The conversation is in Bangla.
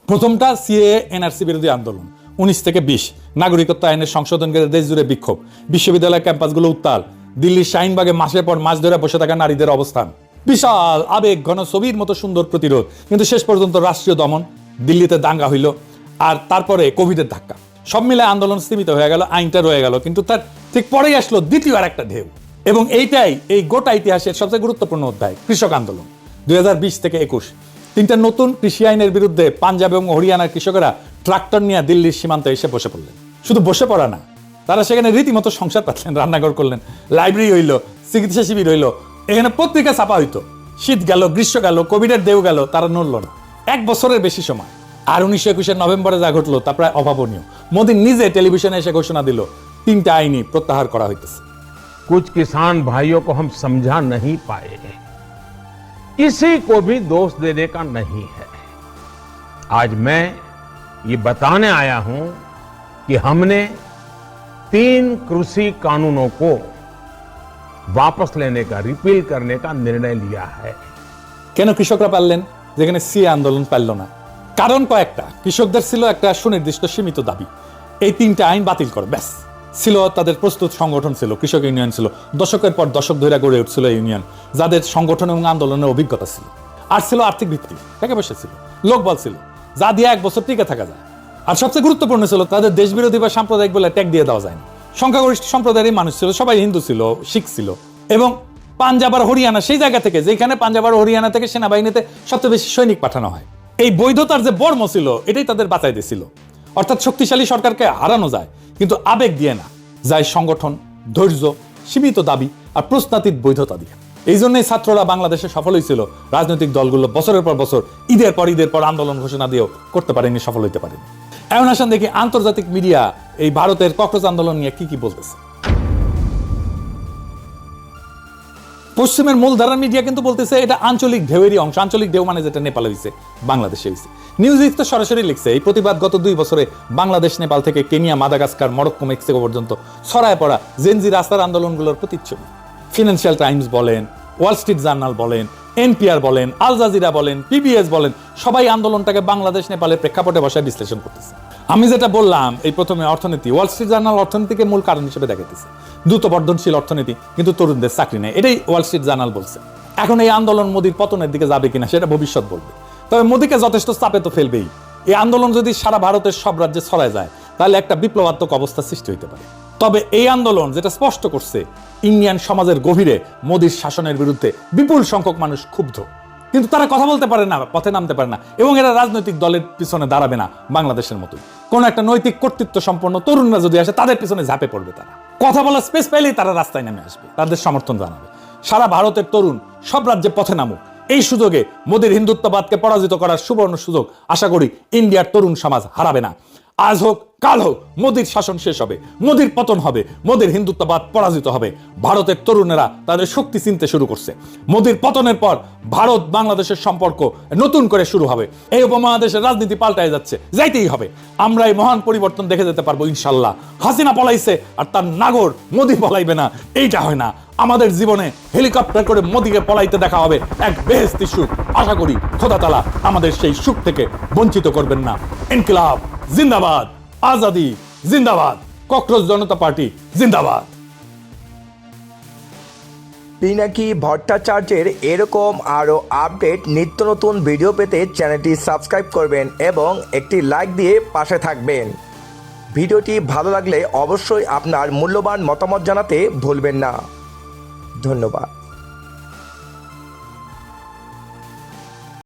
প্রথমটা সিএএ এনআরসি বিরোধী আন্দোলন 19 থেকে 20, নাগরিকত্ব আইনের সংশোধন করে দেশ জুড়ে বিক্ষোভ, বিশ্ববিদ্যালয় ক্যাম্পাসগুলো উত্তাল, দিল্লির শাহিনবাগে মাসের পর মাস ধরে বসে থাকা নারীদের অবস্থান, বিশাল আবেগ ঘন ছবির মতো সুন্দর প্রতিরোধ, কিন্তু শেষ পর্যন্ত রাষ্ট্রীয় দমন, দিল্লিতে দাঙ্গা হইল, আর তারপরে কোভিডের ধাক্কা, সব মিলে আন্দোলন স্থিমিত হয়ে গেল, আইনটা রয়ে গেল, কিন্তু তার ঠিক পরেই আসলো দ্বিতীয় আর একটা ঢেউ। এবং এইটাই এই গোটা ইতিহাসের সবচেয়ে গুরুত্বপূর্ণ অধ্যায়, কৃষক আন্দোলন 2020 থেকে 21। তিনটা নতুন কৃষি আইনের বিরুদ্ধে পাঞ্জাব এবং হরিয়ানার কৃষকেরা ট্রাক্টর নিয়ে দিল্লির সীমান্তে এসে বসে পড়লেন। শুধু বসে পড়া না, তারা সেখানে রীতিমতো সংসার পাচ্ছেন, রান্নাঘর করলেন, লাইব্রেরি হইল, চিকিৎসা শিবির হইল, এখানে পত্রিকা ছাপা হইতো। শীত গেল, গ্রীষ্ম গেল, কোভিডের ঢেউ গেল, তারা নড়ল না 1 বছরের বেশি সময়। আর 1921 নভেম্বরে যা ঘটলো তা প্রায় অভাবনীয়। মোদী নিজে টেলিভিশনে এসে ঘোষণা দিল 3টা আইনই প্রত্যাহার করা হইতেছে। कुछ किसान भाइयों को हम समझा नहीं पाए, किसी को भी दोष देने का नहीं है। आज मैं ये बताने आया हूं कि हमने 3 कृषि कानूनों को वापस लेने का, रिपील करने का निर्णय लिया है। কেন কৃষকরা পারলেন যেখানে সিএ আন্দোলন পারল না? কারণ কয়েকটা। কৃষকদের ছিল একটা সুনির্দিষ্ট সীমিত দাবি, এই 3টা আইন বাতিল করো, ব্যাস। ছিল তাদের প্রস্তুত সংগঠন, ছিল কৃষক ইউনিয়ন, ছিল দশকের পর দশক ধরে গড়ে উঠছিল ইউনিয়ন, যাদের সংগঠন এবং আন্দোলনের অভিজ্ঞতা ছিল। আর ছিল আর্থিক ভিত্তি, টাকা পয়সা ছিল, লোকবল ছিল, যা দিয়ে 1 বছর টিকে থাকা যায়। আর সবচেয়ে গুরুত্বপূর্ণ ছিল তাদের দেশবিরোধী বা সাম্প্রদায়িক বলে ট্যাগ দিয়ে দেওয়া যায় না। সংখ্যাগরিষ্ঠ সম্প্রদায়ের মানুষ ছিল, সবাই হিন্দু ছিল, শিখ ছিল। এবং পাঞ্জাব আর হরিয়ানা সেই জায়গা থেকে, যেখানে পাঞ্জাব আর হরিয়ানা থেকে সেনাবাহিনীতে সবচেয়ে বেশি সৈনিক পাঠানো হয়, এই বৈধতার যে বর্ম ছিল এটাই তাদের বাঁচাই দিয়েছিল। অর্থাৎ শক্তিশালী সরকারকে হারানো যায়, কিন্তু আবেগ দিয়ে না, যায় সংগঠন, ধৈর্য, সীমিত দাবি আর প্রশ্নাতীত বৈধতা দিয়ে। এই জন্যই ছাত্ররা বাংলাদেশে সফল হয়েছিল। রাজনৈতিক দলগুলো বছরের পর বছর, ঈদের পর আন্দোলন ঘোষণা দিয়েও করতে পারেনি, সফল হইতে পারেনি। এখন আসেন দেখি আন্তর্জাতিক মিডিয়া এই ভারতের ককরোচ আন্দোলন নিয়ে কি বলতেছে। পশ্চিমের মূলধারার মিডিয়া কিন্তু বলতেছে এটা আঞ্চলিক ঢেউয়েরই অংশ। আঞ্চলিক ঢেউ মানে যেটা নেপালে হয়েছে, বাংলাদেশে হয়েছে। নিউজ তো সরাসরি লিখছে এই প্রতিবাদ গত 2 বছরে বাংলাদেশ, নেপাল থেকে কেনিয়া, মাদাগাস্কার, মরক্কো, মেক্সিকো পর্যন্ত ছড়ায় পড়া জেনজি রাস্তার আন্দোলনগুলোর প্রতিচ্ছবি। ফিনান্সিয়াল টাইমস বলেন, ওয়াল স্ট্রিট জার্নাল বলেন, এনপিআর বলেন, আল জাজিরা বলেন, পিবিএস বলেন, সবাই আন্দোলনটাকে বাংলাদেশ, নেপালের প্রেক্ষাপটে বসায় বিশ্লেষণ করতেছে। আমি যেটা বললাম এই প্রথমে অর্থনীতি, ওয়াল স্ট্রিট জার্নাল অর্থনীতিকে মূল কারণ হিসেবে দেখাতেছে। দ্রুত বর্ধনশীল অর্থনীতি, কিন্তু তরুণদের চাকরি নেই, এটাই ওয়াল স্ট্রিট জার্নাল বলছে। এখন এই আন্দোলন মোদির পতনের দিকে যাবে কিনা সেটা ভবিষ্যৎ বলবে। তবে মোদিকে যথেষ্ট চাপে তো ফেলবেই। এই আন্দোলন যদি সারা ভারতের সব রাজ্যে ছড়ায় যায়, তাহলে একটা বিপ্লবাত্মক অবস্থা সৃষ্টি হতে পারে। তবে এই আন্দোলন যেটা স্পষ্ট করছে, ইন্ডিয়ান সমাজের গভীরে মোদির শাসনের বিরুদ্ধে বিপুল সংখ্যক মানুষ ক্ষুব্ধ, কিন্তু তারা কথা বলতে পারে না, পথে নামতে পারে না, এবং এরা রাজনৈতিক দলের পিছনে দাঁড়াবে না। বাংলাদেশের মতোই কোন একটা নৈতিক কর্তৃত্ব সম্পন্ন তরুণরা যদি আসে, তাদের পিছনে ঝাঁপে পড়বে। তারা কথা বলার স্পেস পেলেই তারা রাস্তায় নেমে আসবে, তাদের সমর্থন জানাবে। সারা ভারতের তরুণ সব রাজ্যে পথে নামুক। এই সুযোগে মোদির হিন্দুত্ববাদকে পরাজিত করার সুবর্ণ সুযোগ আশা করি ইন্ডিয়ার তরুণ সমাজ হারাবে না। আজ হোক কাল হোক মোদির শাসন শেষ হবে, মোদির পতন হবে, মোদির হিন্দুত্ববাদ পরাজিত হবে। ভারতের তরুণেরা তাদের শক্তি চিনতে শুরু করছে। মোদির পতনের পর ভারত বাংলাদেশের সম্পর্ক নতুন করে শুরু হবে। এই উপমহাদেশের রাজনীতি পাল্টায় যাচ্ছে, যাইতেই হবে। আমরা এই মহান পরিবর্তন দেখে যেতে পারবো ইনশাল্লাহ। হাসিনা পলাইছে আর তার নাগর মোদি পলাইবে না, এইটা হয় না। আমাদের জীবনে হেলিকপ্টার করে মোদিকে পলাইতে দেখা হবে এক বেহেশতি সুখ। আশা করি খোদা তাআলা আমাদের সেই সুখ থেকে বঞ্চিত করবেন না। ইনকিলাব জিন্দাবাদ, আজাদি জিন্দাবাদ, ককরোচ জনতা পার্টি জিন্দাবাদ। পিনাকি ভট্টাচার্যের এরকম আরও আপডেট নিত্য নতুন ভিডিও পেতে চ্যানেলটি সাবস্ক্রাইব করবেন এবং একটি লাইক দিয়ে পাশে থাকবেন। ভিডিওটি ভালো লাগলে অবশ্যই আপনার মূল্যবান মতামত জানাতে ভুলবেন না। ধন্যবাদ।